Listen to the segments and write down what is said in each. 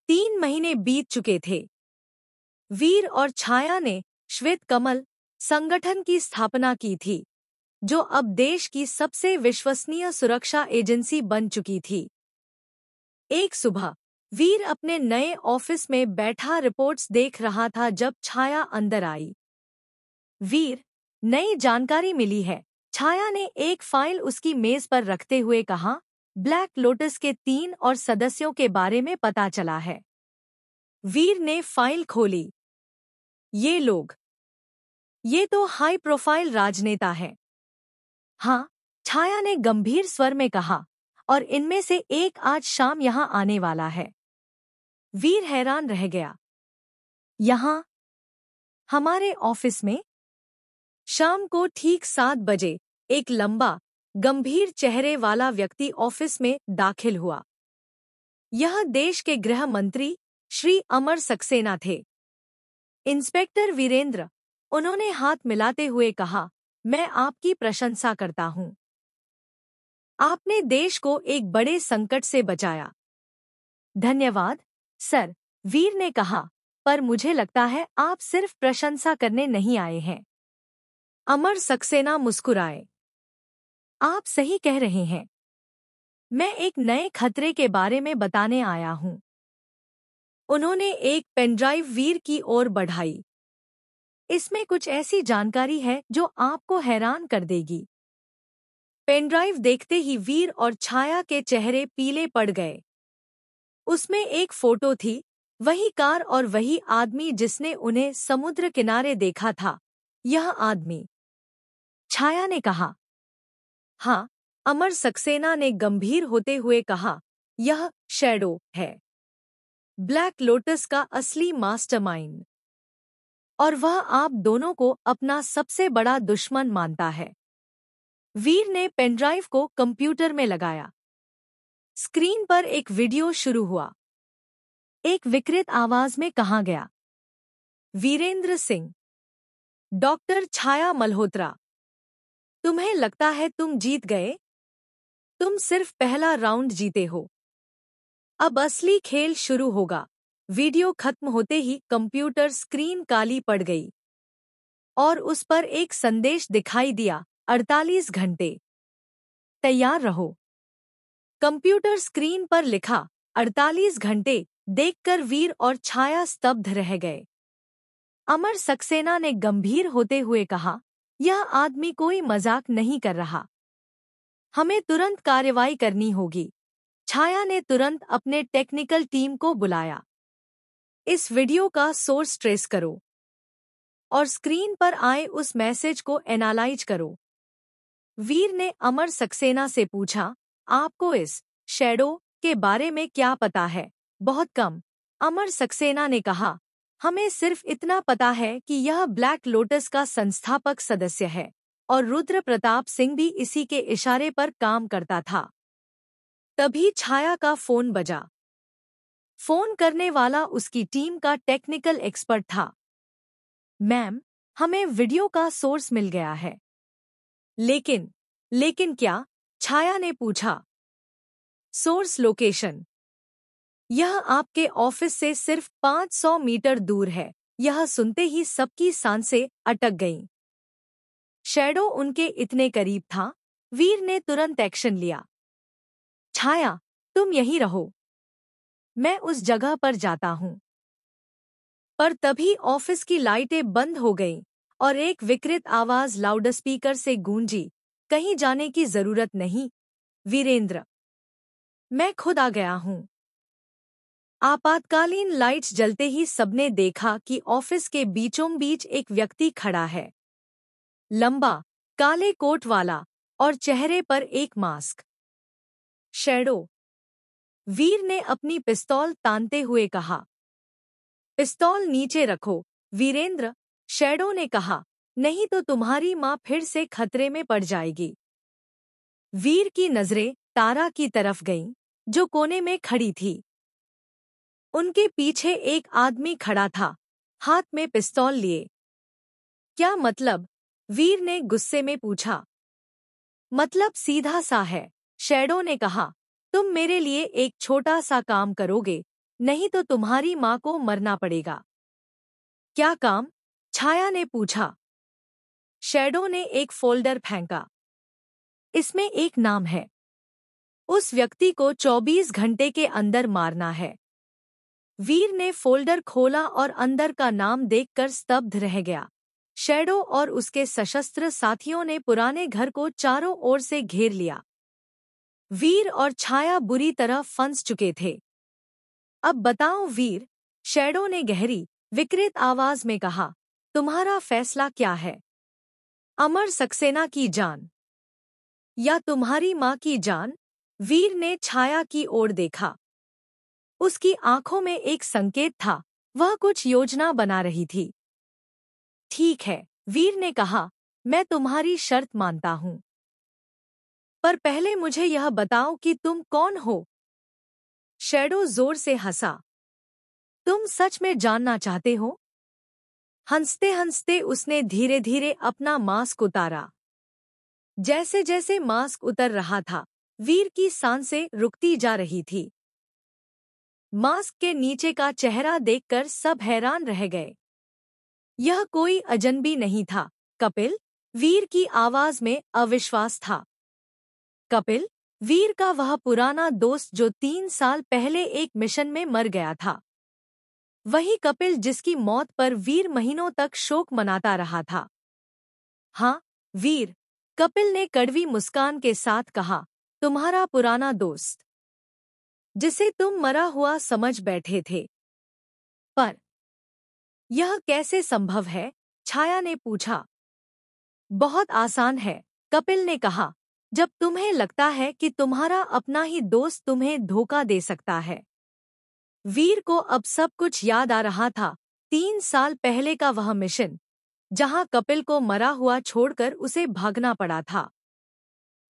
3 महीने बीत चुके थे। वीर और छाया ने श्वेत कमल संगठन की स्थापना की थी, जो अब देश की सबसे विश्वसनीय सुरक्षा एजेंसी बन चुकी थी। एक सुबह वीर अपने नए ऑफिस में बैठा रिपोर्ट्स देख रहा था जब छाया अंदर आई। वीर, नई जानकारी मिली है, छाया ने एक फाइल उसकी मेज पर रखते हुए कहा। ब्लैक लोटस के 3 और सदस्यों के बारे में पता चला है। वीर ने फाइल खोली। ये तो हाई प्रोफाइल राजनेता है। हाँ, छाया ने गंभीर स्वर में कहा, और इनमें से एक आज शाम यहाँ आने वाला है। वीर हैरान रह गया। यहाँ? हमारे ऑफिस में? शाम को ठीक 7 बजे एक लंबा, गंभीर चेहरे वाला व्यक्ति ऑफिस में दाखिल हुआ। यह देश के गृह मंत्री श्री अमर सक्सेना थे। इंस्पेक्टर वीरेंद्र, उन्होंने हाथ मिलाते हुए कहा, मैं आपकी प्रशंसा करता हूँ। आपने देश को एक बड़े संकट से बचाया। धन्यवाद, सर, वीर ने कहा, पर मुझे लगता है आप सिर्फ प्रशंसा करने नहीं आए हैं। अमर सक्सेना मुस्कुराए। आप सही कह रहे हैं। मैं एक नए खतरे के बारे में बताने आया हूँ। उन्होंने एक पेनड्राइव वीर की ओर बढ़ाई। इसमें कुछ ऐसी जानकारी है जो आपको हैरान कर देगी। पेनड्राइव देखते ही वीर और छाया के चेहरे पीले पड़ गए। उसमें एक फोटो थी, वही कार और वही आदमी जिसने उन्हें समुद्र किनारे देखा था। यह आदमी? छाया ने कहा। हाँ, अमर सक्सेना ने गंभीर होते हुए कहा, यह शैडो है, ब्लैक लोटस का असली मास्टरमाइंड। और वह आप दोनों को अपना सबसे बड़ा दुश्मन मानता है। वीर ने पेनड्राइव को कंप्यूटर में लगाया। स्क्रीन पर एक वीडियो शुरू हुआ। एक विकृत आवाज में कहा गया, वीरेंद्र सिंह, डॉक्टर छाया मल्होत्रा, तुम्हें लगता है तुम जीत गए? तुम सिर्फ पहला राउंड जीते हो। अब असली खेल शुरू होगा। वीडियो खत्म होते ही कंप्यूटर स्क्रीन काली पड़ गई और उस पर एक संदेश दिखाई दिया, 48 घंटे। तैयार रहो। कंप्यूटर स्क्रीन पर लिखा 48 घंटे देखकर वीर और छाया स्तब्ध रह गए। अमर सक्सेना ने गंभीर होते हुए कहा, यह आदमी कोई मजाक नहीं कर रहा। हमें तुरंत कार्रवाई करनी होगी। छाया ने तुरंत अपने टेक्निकल टीम को बुलाया। इस वीडियो का सोर्स ट्रेस करो और स्क्रीन पर आए उस मैसेज को एनालाइज करो। वीर ने अमर सक्सेना से पूछा, आपको इस शैडो के बारे में क्या पता है? बहुत कम, अमर सक्सेना ने कहा। हमें सिर्फ इतना पता है कि यह ब्लैक लोटस का संस्थापक सदस्य है और रुद्र प्रताप सिंह भी इसी के इशारे पर काम करता था। तभी छाया का फोन बजा। फोन करने वाला उसकी टीम का टेक्निकल एक्सपर्ट था। मैम, हमें वीडियो का सोर्स मिल गया है। लेकिन क्या? छाया ने पूछा। Source location? यह आपके ऑफिस से सिर्फ 500 मीटर दूर है। यह सुनते ही सबकी सांसें अटक गईं। शैडो उनके इतने करीब था। वीर ने तुरंत एक्शन लिया। छाया, तुम यहीं रहो, मैं उस जगह पर जाता हूं। पर तभी ऑफिस की लाइटें बंद हो गईं और एक विकृत आवाज लाउडस्पीकर से गूंजी, कहीं जाने की जरूरत नहीं, वीरेंद्र, मैं खुद आ गया हूं। आपातकालीन लाइट्स जलते ही सबने देखा कि ऑफिस के बीचों बीच एक व्यक्ति खड़ा है। लंबा, काले कोट वाला और चेहरे पर एक मास्क। शैडो। वीर ने अपनी पिस्तौल तानते हुए कहा। पिस्तौल नीचे रखो, वीरेंद्र, शैडो ने कहा, नहीं तो तुम्हारी मां फिर से खतरे में पड़ जाएगी। वीर की नजरें तारा की तरफ गईं, जो कोने में खड़ी थी। उनके पीछे एक आदमी खड़ा था, हाथ में पिस्तौल लिए। क्या मतलब? वीर ने गुस्से में पूछा। मतलब सीधा सा है, शैडो ने कहा, तुम मेरे लिए एक छोटा सा काम करोगे? नहीं तो तुम्हारी माँ को मरना पड़ेगा। क्या काम? छाया ने पूछा। शैडो ने एक फोल्डर फेंका। इसमें एक नाम है। उस व्यक्ति को 24 घंटे के अंदर मारना है। वीर ने फोल्डर खोला और अंदर का नाम देखकर स्तब्ध रह गया। शैडो और उसके सशस्त्र साथियों ने पुराने घर को चारों ओर से घेर लिया। वीर और छाया बुरी तरह फंस चुके थे। अब बताओ वीर, शैडो ने गहरी, विकृत आवाज में कहा, तुम्हारा फैसला क्या है? अमर सक्सेना की जान या तुम्हारी माँ की जान? वीर ने छाया की ओर देखा। उसकी आंखों में एक संकेत था, वह कुछ योजना बना रही थी। ठीक है, वीर ने कहा, मैं तुम्हारी शर्त मानता हूं। पर पहले मुझे यह बताओ कि तुम कौन हो? शैडो जोर से हंसा। तुम सच में जानना चाहते हो? हंसते हंसते उसने धीरे धीरे अपना मास्क उतारा। जैसे जैसे मास्क उतर रहा था, वीर की सांसें रुकती जा रही थी। मास्क के नीचे का चेहरा देखकर सब हैरान रह गए। यह कोई अजनबी नहीं था, कपिल। वीर की आवाज में अविश्वास था। कपिल, वीर का वह पुराना दोस्त जो 3 साल पहले एक मिशन में मर गया था। वही कपिल जिसकी मौत पर वीर महीनों तक शोक मनाता रहा था। हाँ, वीर, कपिल ने कड़वी मुस्कान के साथ कहा, तुम्हारा पुराना दोस्त, जिसे तुम मरा हुआ समझ बैठे थे। पर यह कैसे संभव है? छाया ने पूछा। बहुत आसान है, कपिल ने कहा। जब तुम्हें लगता है कि तुम्हारा अपना ही दोस्त तुम्हें धोखा दे सकता है। वीर को अब सब कुछ याद आ रहा था। 3 साल पहले का वह मिशन, जहां कपिल को मरा हुआ छोड़कर उसे भागना पड़ा था।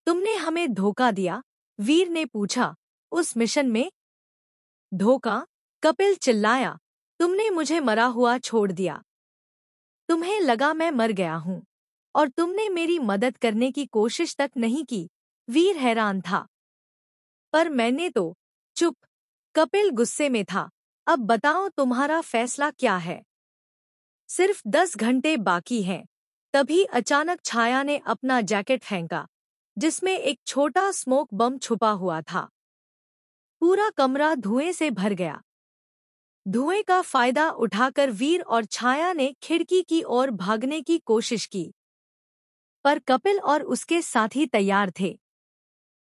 तुमने हमें धोखा दिया? वीर ने पूछा। उस मिशन में? धोखा? कपिल चिल्लाया। तुमने मुझे मरा हुआ छोड़ दिया। तुम्हें लगा मैं मर गया हूं और तुमने मेरी मदद करने की कोशिश तक नहीं की। वीर हैरान था। पर मैंने तो। चुप। कपिल गुस्से में था। अब बताओ तुम्हारा फैसला क्या है? सिर्फ 10 घंटे बाकी हैं। तभी अचानक छाया ने अपना जैकेट फेंका, जिसमें एक छोटा स्मोक बम छुपा हुआ था। पूरा कमरा धुएं से भर गया। धुएं का फायदा उठाकर वीर और छाया ने खिड़की की ओर भागने की कोशिश की। पर कपिल और उसके साथी तैयार थे।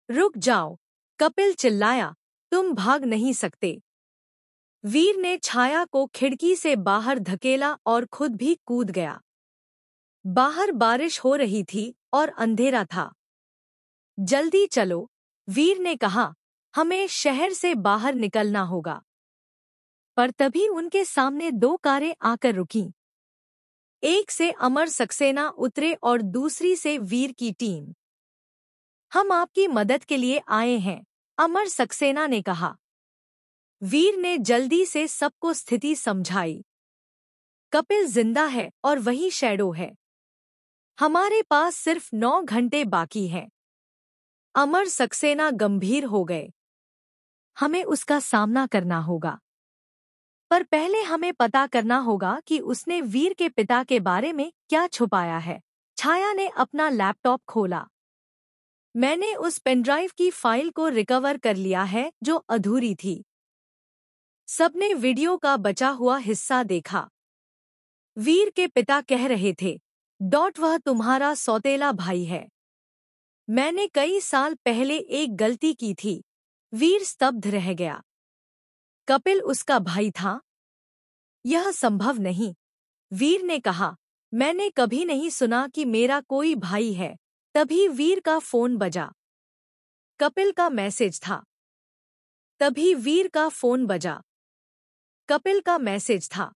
रुक जाओ, कपिल चिल्लाया, तुम भाग नहीं सकते। वीर ने छाया को खिड़की से बाहर धकेला और खुद भी कूद गया। बाहर बारिश हो रही थी और अंधेरा था। जल्दी चलो, वीर ने कहा, हमें शहर से बाहर निकलना होगा। पर तभी उनके सामने 2 कारें आकर रुकीं। एक से अमर सक्सेना उतरे और दूसरी से वीर की टीम। हम आपकी मदद के लिए आए हैं, अमर सक्सेना ने कहा। वीर ने जल्दी से सबको स्थिति समझाई। कपिल जिंदा है और वही शैडो है। हमारे पास सिर्फ 9 घंटे बाकी हैं। अमर सक्सेना गंभीर हो गए। हमें उसका सामना करना होगा। पर पहले हमें पता करना होगा कि उसने वीर के पिता के बारे में क्या छुपाया है। छाया ने अपना लैपटॉप खोला। मैंने उस पेनड्राइव की फाइल को रिकवर कर लिया है जो अधूरी थी। सबने वीडियो का बचा हुआ हिस्सा देखा। वीर के पिता कह रहे थे, वह तुम्हारा सौतेला भाई है। मैंने कई साल पहले एक गलती की थी। वीर स्तब्ध रह गया। कपिल उसका भाई था? यह संभव नहीं, वीर ने कहा। मैंने कभी नहीं सुना कि मेरा कोई भाई है। तभी वीर का फोन बजा। कपिल का मैसेज था। तभी वीर का फोन बजा। कपिल का मैसेज था।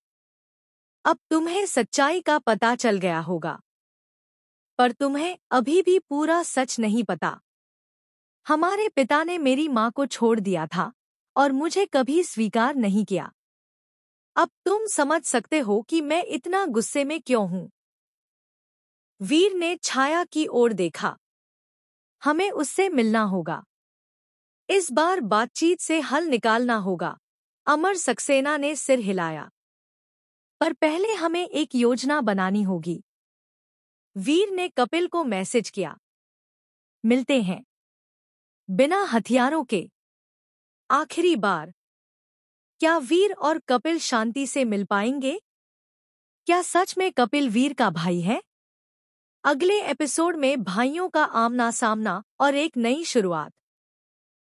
अब तुम्हें सच्चाई का पता चल गया होगा। पर तुम्हें अभी भी पूरा सच नहीं पता। हमारे पिता ने मेरी माँ को छोड़ दिया था और मुझे कभी स्वीकार नहीं किया। अब तुम समझ सकते हो कि मैं इतना गुस्से में क्यों हूं। वीर ने छाया की ओर देखा। हमें उससे मिलना होगा। इस बार बातचीत से हल निकालना होगा। अमर सक्सेना ने सिर हिलाया। पर पहले हमें एक योजना बनानी होगी। वीर ने कपिल को मैसेज किया। मिलते हैं। बिना हथियारों के। आखिरी बार। क्या वीर और कपिल शांति से मिल पाएंगे? क्या सच में कपिल वीर का भाई है? अगले एपिसोड में भाइयों का आमना सामना और एक नई शुरुआत।